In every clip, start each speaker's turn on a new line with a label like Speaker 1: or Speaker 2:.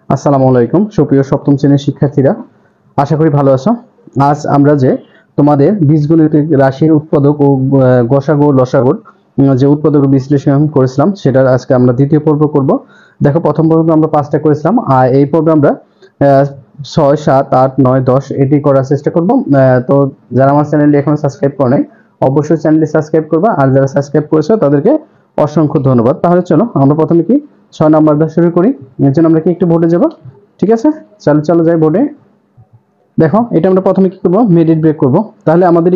Speaker 1: আসসালামু আলাইকুম সুপ্রিয় সপ্তম শ্রেণীর শিক্ষার্থীরা, আশা করি ভালো আছো। আজ আমরা যে তোমাদের বীজগণিত রাশির উৎপাদক ও গসাগু লসাগুর যে উৎপাদক বিশ্লেষণ করেছিলাম সেটার আজকে আমরা দ্বিতীয় পর্ব করব। দেখো, প্রথম পর্বে আমরা 5টা করেছিলাম আর এই পর্বে আমরা 6, 7, 8, 9, 10 এটি করার চেষ্টা করব। তো যারা আমার চ্যানেলটি এখনো সাবস্ক্রাইব করে নাই অবশ্যই চ্যানেলটি সাবস্ক্রাইব করবা, আর যারা সাবস্ক্রাইব করেছো তাদেরকে অসংখ্য ধন্যবাদ। তাহলে চলো আমরা প্রথমে 6 নাম্বার দিয়ে শুরু করি। এর জন্য আমরা একটু বোর্ডে যাব, ঠিক আছে? চলো যাই বোর্ডে। দেখো, এটা আমরা প্রথমে কি করব, মিডিল ব্রেক করব। তাহলে আমাদের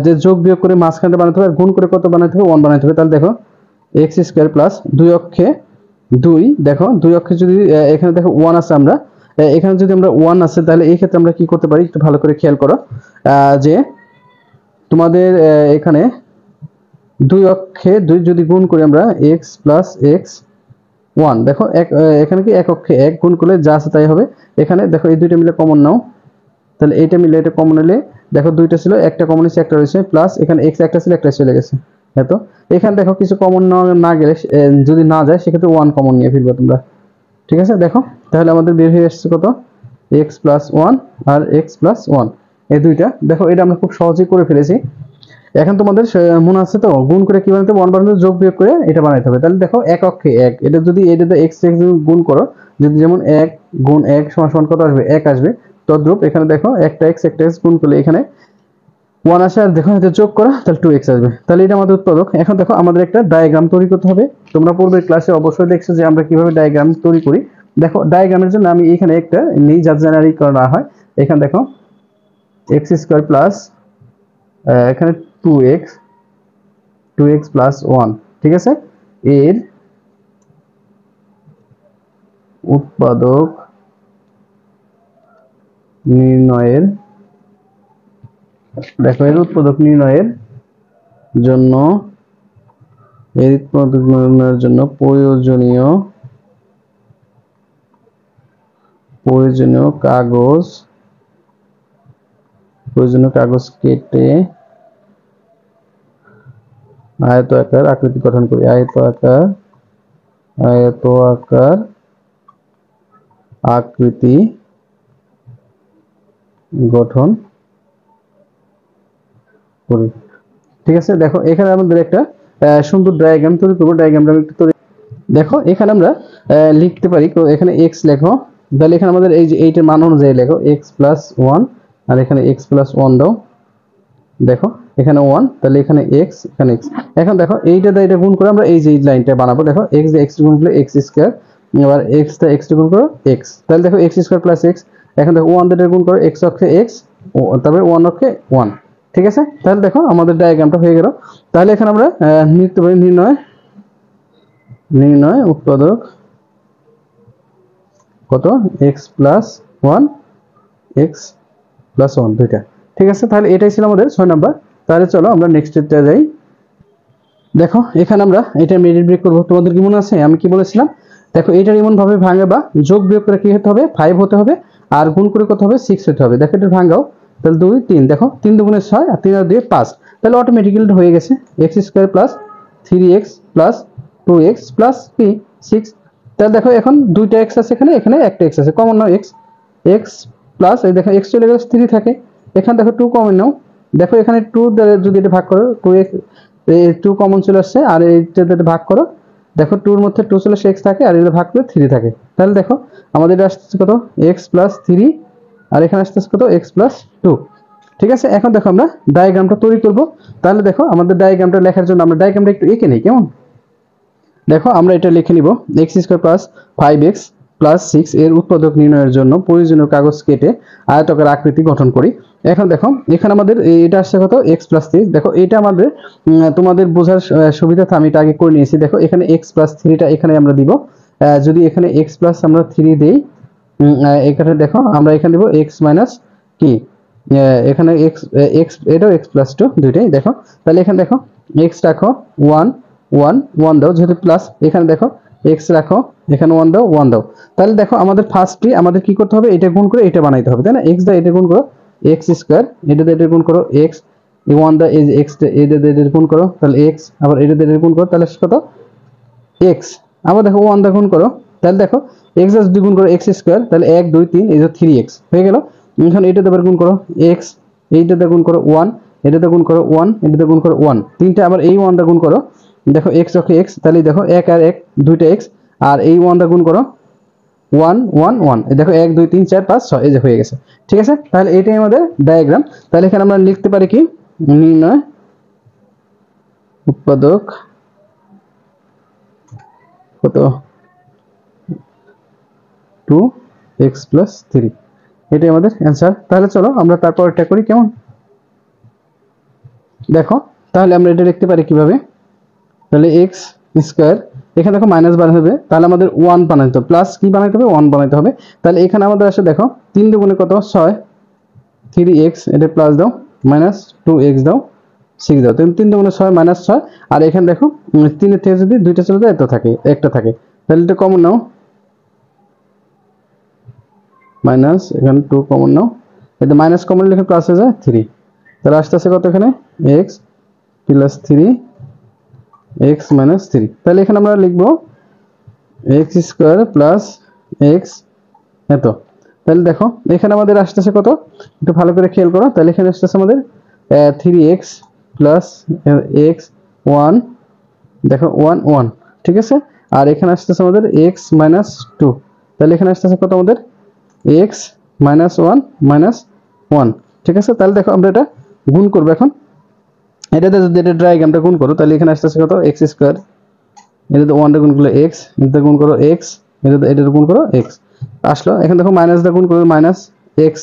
Speaker 1: যে যোগ বিয়োগ করে মাঝখানটা বানাতে হবে আর গুণ করে কত বানাতে হবে, 1 বানাতে হবে। তাহলে দেখো x² প্লাস 2 অক্ষে 2, দেখো 2 অক্ষে যদি এখানে দেখো 1 আছে, আমরা এখানে যদি আমরা 1 আছে তাহলে এই ক্ষেত্রে আমরা কি করতে পারি একটু ভালো করে খেয়াল করো। যে তোমাদের এখানে 2 অক্ষে 2 যদি গুণ করি আমরা x প্লাস x 1, দেখো এখানে কি এক অক্ষে 1 গুণ করলে যা আছে তাই হবে। এখানে দেখো এই দুইটা মিলে কমন নাও, তাহলে এইটা মিলে এটা কমন হলে দেখো দুইটা ছিল, একটা কমন হয়েছে, একটা রয়েছে, প্লাস এখানে x একটা ছিল, একটা চলে গেছে। হ্যাঁ, তো এখানে দেখো কিছু কমন না গেলে যদি না যায় সেক্ষেত্রে 1 কমন নিয়ে ফেলবো তোমরা, ঠিক আছে? দেখো তাহলে আমাদের বের হয়ে আসছে কত, x প্লাস 1 আর x প্লাস 1, এই দুইটা। দেখো এটা আমরা খুব সহজেই করে ফেলেছি। এখন তোমাদের মনে আছে তো গুণ করে কি বানাতে হবে, 1 বানাতে যোগ বিয়োগ করে এটা বানাইতে হবে। তাহলে দেখো এক অক্ষে 1, এটা যদি এটাতে x গুণ করো, যদি যেমন 1 গুণ 1 সমান কত আসবে, 1 আসবে। তদ্রূপ এখানে দেখো একটা x গুণ করলে এখানে 1 আসে, আর দেখো এটা যোগ করা তাহলে 2x আসবে। তাহলে এটা আমাদের উৎপাদক। এখন দেখো আমাদের একটা ডায়াগ্রাম তৈরি করতে হবে। তোমরা পূর্বের ক্লাসে অবশ্যই দেখছো যে আমরা কিভাবে ডায়াগ্রাম তৈরি করি। দেখো ডায়াগ্রামের জন্য আমি এখানে একটা নেই যা জেনারেট করা হয়। এখানে দেখো x² প্লাস এখানে 2x প্লাস 1, ঠিক আছে? এর উৎপাদক নির্ণয়ের, দেখো এর উৎপাদক নির্ণয়ের জন্য প্রয়োজনীয় কাগজ কেটে আয়তাকার আকৃতি গঠন করি। আয়তাকার আকৃতি গঠন করি, ঠিক আছে? দেখো এখানে আমাদের একটা সুন্দর ডায়াগ্রাম তৈরি করবো। ডায়াগ্রামটা একটু তৈরি, দেখো এখানে আমরা লিখতে পারি, এখানে x লেখো, তাহলে এখানে আমাদের এই যে এইটার মান অনুযায়ী লেখো x প্লাস 1, আর এখানে x প্লাস 1 দাও। দেখো এখানে 1, তাহলে এখানে x, এখানে x। এখন দেখো এইটা দিয়ে এটা গুণ করে আমরা এই যে লাইনটা বানাবো। দেখো x দিয়ে x গুণ করলে x², এবার x দিয়ে x গুণ করো x, তাহলে দেখো x² প্লাস x। এখন দেখো 1 দিয়ে গুণ করো, x অক্ষে x, তারপরে 1 অক্ষে 1, ঠিক আছে? তাহলে দেখো আমাদের ডায়াগ্রামটা হয়ে গেল। তাহলে এখানে আমরা লিখতে পারি নির্ণয় উৎপাদক কত, x প্লাস 1, x প্লাস 1 দুইটা, ঠিক আছে? তাহলে এটাই ছিল আমাদের 6 নাম্বার। তাহলে চলো আমরা নেক্সট স্টেপে যাই। দেখো এখানে আমরা এটা মিডিল ব্রেক করব। তোমাদের কি মনে আছে আমি কি বলেছিলাম? দেখো এটা এমন ভাবে ভাঙাবা, যোগ বিয়োগ করে কি হতে হবে, 5 হতে হবে, আর গুণ করে কত হবে, 6 হতে হবে। দেখো এটা ভাঙাও, তাহলে 2 3, দেখো 3 দুগুণে 6 আর 3 আর 2 5, তাহলে অটোমেটিক্যালি হয়ে গেছে x² plus 3x plus 2x plus 6। তাহলে দেখো এখন দুইটা x আছে, এখানে একটা x আছে, কমন নাও x প্লাস এই দেখো x চলে গেলে 3 থাকে, এখানে দেখো 2 কমন নাও। দেখো এখানে 2 দ্বারা যদি এটা ভাগ করো 2x, এই 2 কমন চলে আসছে, আর এইটা দিয়ে ভাগ করো, দেখো 2 এর মধ্যে 2 চলে আসে, x থাকে, আর এটা ভাগ করলে 3 থাকে। তাহলে দেখো আমাদের এটা আসছে কত, x প্লাস 3, আর এখানে আসছে কত, x প্লাস 2, ঠিক আছে? এখন দেখো আমরা ডায়াগ্রামটা তৈরি করব। তাহলে দেখো আমাদের ডায়াগ্রামটা লেখার জন্য আমরা ডায়াগ্রামটা একটু এঁকে নেই, কেমন? দেখো আমরা এটা লিখে নিব, x² প্লাস 5x প্লাস 6 এর উৎপাদক নির্ণয়ের জন্য প্রয়োজনীয় কাগজ কেটে আয়তাকার আকৃতি গঠন করি। এখন দেখো এখানে আমাদের এটা আসছে কত, x প্লাস 3। দেখো এটা আমাদের তোমাদের বোঝার সুবিধার্থে আমি এটা আগে করে নিয়েছি। দেখো এখানে x প্লাস 3টা এখানে আমরা দিব। যদি এখানে x প্লাস আমরা 3 দেই, এখানে দেখো আমরা এখানে দিব x মাইনাস কি, এখানে x এটাও x প্লাস 2 দুইটাই। দেখো তাহলে এখানে দেখো x রাখো 1 1 1 দাও, যেহেতু প্লাস এখানে দেখো x রাখো, এখানে 1 দাও 1 দাও। তাহলে দেখো আমাদের ফার্স্টলি আমাদের কি করতে হবে, এটা গুণ করে এটা বানাইতে হবে, তাই না? x দা এটা গুণ করো x², এটা দিয়ে এটা গুণ করো x, এই 1 দা এই যে x এটা দিয়ে এটা গুণ করো, তাহলে x, আবার এটা দিয়ে এটা গুণ করো, তাহলে কত, x, আবার দেখো 1 দা গুণ করো, তাহলে দেখো x জাস্ট 2 গুণ করো x স্কয়ার, তাহলে 1 2 3 এই যে 3x হয়ে গেল। এখন এটাতে আবার গুণ করো x, এইটাতে গুণ করো 1, এটাতে গুণ করো 1, এটাতে গুণ করো 1, তিনটা আবার এই 1টা গুণ করো, দেখো x ওকে x, তাহলে দেখো 1 আর 1 দুইটা x, আর এই 1টা গুণ করো 1 1 1, এই দেখো 1 2 3 4 5 6 এই যে হয়ে গেছে। ঠিক আছে, তাহলে এটাই আমাদের ডায়াগ্রাম। তাহলে এখানে আমরা লিখতে পারি কি, নির্ণয় উৎপাদক কত 2x + 3, এটাই আমাদের অ্যান্সার। তাহলে চলো আমরা তারপর এটা করি কেমন, দেখো তাহলে আমরা এটা লিখতে পারি কিভাবে, তাহলে x স্কয়ার, এখানে দেখো মাইনাস বানাতে হবে, তাহলে আমাদের 1 বানাইতে হবে, প্লাস কি বানাইতে হবে 1 বানাইতে হবে। তাহলে এখানে আমাদের আসে দেখো 3 দুগুণে কত 6, 3x, এটা প্লাস দাও, মাইনাস 2x দাও, 6 দাও, 3 দুগুণে 6 মাইনাস 6, আর এখানে দেখো 3 এর থেকে যদি দুইটা চলে যায় একটা থাকে, তাহলে এটা কমন নাও, মাইনাস এখানে 2 কমন নাও, এটা মাইনাস কমন লিখে প্লাস হয়ে যায় 3, তাহলে আসতেছে কত এখানে x + 3 x - 3। তাহলে এখানে আমরা লিখব x স্কয়ার প্লাস x এত। তাহলে দেখো এখানে আমাদের আসতেছে কত, একটু ভালো করে খেয়াল করো, তাহলে এখানে আসতেছে আমাদের 3x প্লাস x 1, দেখো 1 1, ঠিক আছে, আর এখানে আসতেছে আমাদের x - 2, তাহলে এখানে আসতেছে কত আমাদের x - 1 - 1, ঠিক আছে। তাহলে দেখো আমরা এটা গুণ করব এখন, এটাতে যদি এটা ডায়াগ্রামটা গুণ করো, তাহলে এখানে আসতেছে কত x স্কয়ার, এটাতে 1 টা গুণ করলে x, এটাতে গুণ করো x, এটাতে গুণ করো x আসলো। এখন দেখো মাইনাস দা গুণ করো মাইনাস x,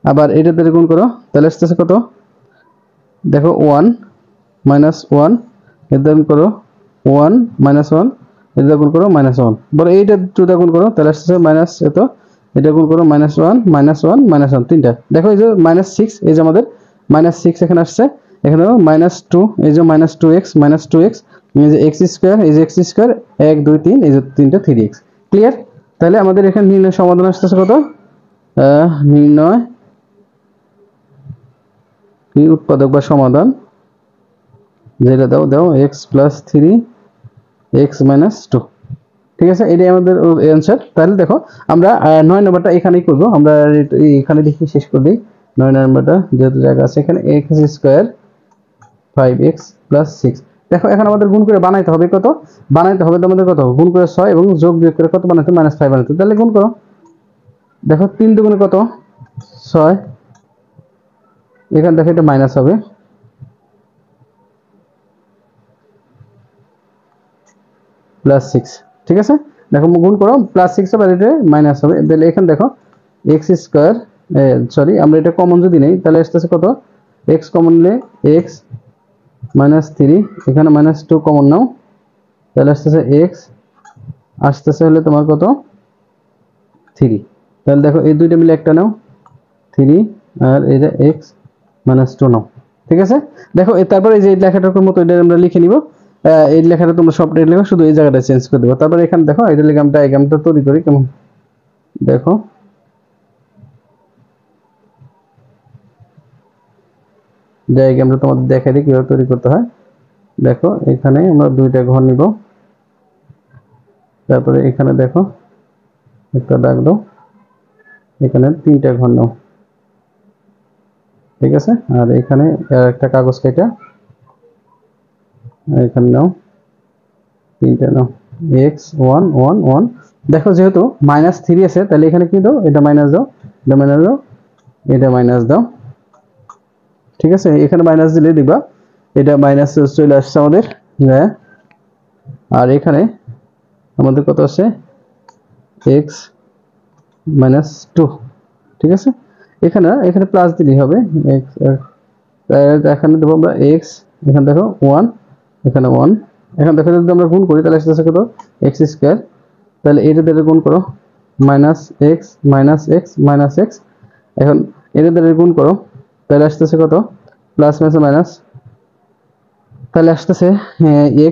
Speaker 1: আবার এটাতে গুণ করো, তাহলে আসতেছে কত, দেখো 1 - 1, এটাতে গুণ করো 1 - 1, এটাতে গুণ করো -1, বড় এইটা 2 দা গুণ করো, তাহলে আসতেছে মাইনাস এত, এটা গুণ করো -1 -1 -1, তিনটা দেখো এই যে -6, এই যে আমাদের -6 এখানে আসছে, এখানে -2, এই যে -2x -2x, এই যে x স্কয়ার, এই যে x স্কয়ার 1 2 3, এই যে তিনটা 3x, ক্লিয়ার। তাহলে আমাদের এখানে নির্ণয় সমাধান আসতেছে কত, নির্ণয় কি উৎপাদক বা সমাধান, যেটা দাও দাও x + 3 x - 2, ঠিক আছে, এটাই আমাদের অ্যানসার। তাহলে দেখো আমরা 9 নম্বরটা এখানেই করব, আমরা এখানে লিখে শেষ করে দিই 9 নম্বরটা, যেহেতু জায়গা আছে এখানে x স্কয়ার 5x + 6। দেখো এখন আমাদের গুণ করে বানাইতে হবে কত, বানাইতে হবে আমাদের কত, গুণ করে 6 এবং যোগ বিয়োগ করে কত বানাইতে, -5 বানাইতে। তাহলে গুণ করো, দেখো 3 দুগুণে কত 6, এখানে দেখো এটা মাইনাস হবে, +6, ঠিক আছে, দেখো গুণ করো +6 হবে, এটা মাইনাস হবে, তাহলে এখানে দেখো x স্কয়ার, সরি আমরা এটা কমন যদি নেই, তাহলে আসতেছে কত, x কমন নিলে x -3, এখানে -2 কমন নাও, তাহলে আসতেছে x আসতেছে হলে তোমার কত 3, তাহলে দেখো এই দুইটা মিলে একটা নাও 3, আর এটা x -2 নাও, ঠিক আছে। দেখো তারপর এই যে লেখাটার মতো এটা আমরা লিখে নিব, এই লেখাটা তোমরা সবটাই লিখো, শুধু এই জায়গাটা চেঞ্জ করে দেবো। তারপর এখানে দেখো এটা লিখে আমরা ডায়াগ্রামটা তৈরি করি কেমন, দেখো ডায়াগ্রামটা তোমাদের দেখাই দিই কিভাবে তৈরি করতে হয়। দেখো এখানে আমরা দুইটা ঘর নিব, তারপরে এখানে দেখো একটা দাগ দাও, এখানে তিনটা ঘর নাও, ঠিক আছে, আর এখানে একটা কাগজ কেটে এখানে নাও, তিনটা নাও, x 1 1 1, দেখো যেহেতু -3 আছে, তাহলে এখানে কি দাও, এটা মাইনাস দাও, এটা মাইনাস দাও, এটা মাইনাস দাও, ঠিক আছে, এখানে মাইনাস দিলে দিবা এটা মাইনাস চলে আসছে আমাদের, আর এখানে আমাদের কত আছে x -2, ঠিক আছে, এখানে প্লাস দিলেই হবে x, এখানে দেবো আমরা x, এখানে দেখো 1, এখানে 1, এখন দেখো যদি আমরা গুণ করি তাহলে আসতেছে কত x স্কয়ার, তাহলে এটা দিয়ে গুণ করো -x -x, এখন এটা দিয়ে গুণ করো, তাহলে আসতেছে কত প্লাস মাইনাস, তাহলে আসতেছে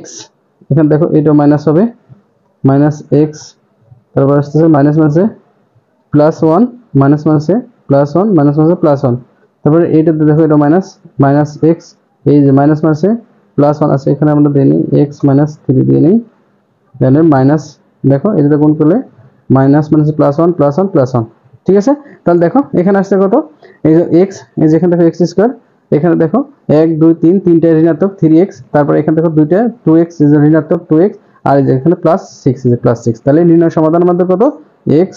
Speaker 1: x, এখানে দেখো এটা মাইনাস হবে -x, তারপর আসতেছে মাইনাস মাইনাসে +1, মাইনাস মাইনাসে +1, মাইনাস মাইনাসে +1, তারপরে এইটাতে দেখো এটা -x, এই যে মাইনাস মাইনাসে +1 আছে, এখানে আমরা দিয়ে নিই x -3 দিয়ে নিই, দেন মাইনাস, দেখো এটাতে গুণ করলে minus minus plus 1 plus 1 plus 1। ঠিক আছে, তাহলে দেখো এখানে আসছে কত, এই যে x, এই যে এখানে দেখো x স্কয়ার, এখানে দেখো 1 2 3 তিনটা ঋণাত্মক 3x, তারপর এখানে দেখো দুইটা 2x, এই যে ঋণাত্মক 2x, আর এই যে এখানে প্লাস 6, এই যে প্লাস 6। তাহলে নির্ণয় সমাধান আমাদের কত, x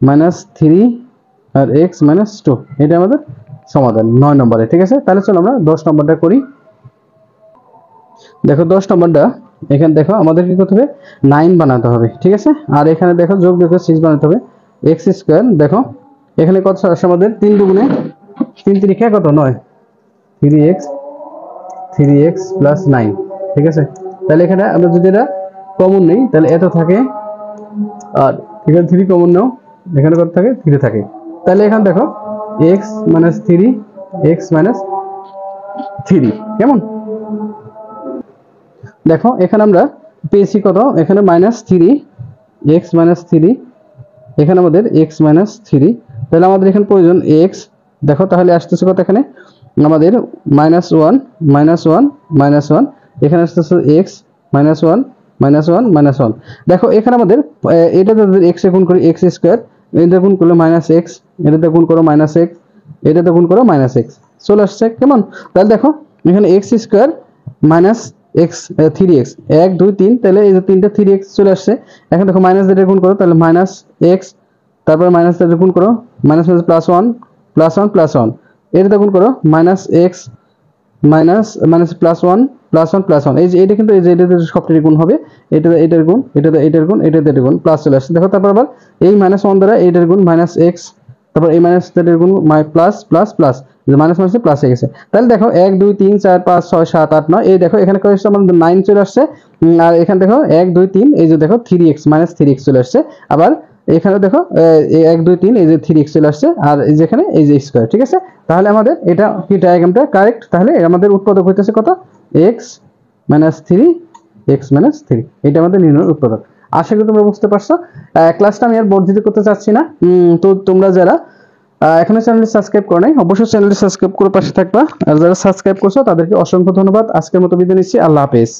Speaker 1: মাইনাস 3 আর x মাইনাস 2, এটা আমাদের সমাধান 9 নম্বরে। ঠিক আছে, তাহলে চলো আমরা 10 নম্বরটা করি। দেখো 10 নম্বরটা, এখানে দেখো আমাদের কি করতে হবে, 9 বানাতে হবে। ঠিক আছে, আর এখানে দেখো যোগ দেখো 6 বানাতে হবে, x স্কয়ার। দেখো এখানে কত আসে আমাদের, 3 দুগুণে 3 3 কত 9, 3x প্লাস 9। ঠিক আছে, তাহলে এখানে আমরা যদি এটা কমন নেই তাহলে এত থাকে, আর এখানে 3 কমন নাও, এখানে কত থাকে, 3 থাকে। তাহলে এখানে দেখো x মাইনাস 3, x মাইনাস 3 কেমন। দেখো এখানে আমরা পেয়েছি কত, এখানে মাইনাস 3, x মাইনাস 3, এখানে আমাদের x মাইনাস 3। তাহলে আমাদের এখানে প্রয়োজন x। দেখো তাহলে আসতেছে কত, এখানে আমাদের মাইনাস 1 মাইনাস 1 মাইনাস 1, এখানে আসতেছে x মাইনাস 1 মাইনাস 1 মাইনাস 1। দেখো এখানে আমাদের এটা যদি x এ গুণ করি x স্কয়ার, এটা গুণ করলে মাইনাস x, এটাতে গুণ করো মাইনাস x, এটাতে গুণ করো মাইনাস x, চলে আসছে কেমন। তাহলে দেখো এখানে x square minus x 3x 1 2 3, তাহলে এই যে তিনটা 3x চলে আসছে। এখন দেখো মাইনাস দিয়ে গুণ করো, তাহলে মাইনাস x, তারপর মাইনাস দিয়ে গুণ করো, মাইনাস প্লাস 1 প্লাস 1 প্লাস 1, এটাতে গুণ করো minus x minus minus plus 1 plus 1 plus 1, এই যে এটা কিন্তু এই যে এটাতে সবটারই গুণ হবে, এটাতে এটার গুণ, এটাতে এটার গুণ, এটাতে এটার গুণ, প্লাস চলে আসছে। দেখো তারপর আবার এই মাইনাস 1 দ্বারা এটার গুণ মাইনাস x, তারপর এই মাইনাস এটার গুণ প্লাস প্লাস প্লাস, যে মাইনাস মাইনাসে প্লাস হয়ে গেছে। তাহলে দেখো 1 2 3 4 5 6 7 8 9, এই দেখো এখানে কত আসছে আমাদের 9 চলে আসছে। আর এখানে দেখো 1 2 3, এই যে দেখো 3x মাইনাস 3x চলে আসছে। আবার এখানে দেখো 1 2 3, এই যে 3x চলে আসছে, আর এই যেখানে এই যে স্কয়ার। ঠিক আছে, তাহলে আমাদের এটা কি ডায়াগ্রামটা কারেক্ট। তাহলে আমাদের উৎপাদক হইতেছে কত, x মাইনাস 3, x মাইনাস 3, এটা আমাদের নির্ণয় উৎপাদক। আশা করি তোমরা বুঝতে পারছো। ক্লাসটা আমি আর বর্ধিত করতে চাচ্ছি না। তো তোমরা যারা এখনো চ্যানেলটি সাবস্ক্রাইব করো নাই, অবশ্যই চ্যানেলটি সাবস্ক্রাইব করে পাশে থাকবা, আর যারা সাবস্ক্রাইব করছো তাদেরকে অসংখ্য ধন্যবাদ। আজকের মতো বিদায় নিচ্ছি, আল্লাহ হাফেজ।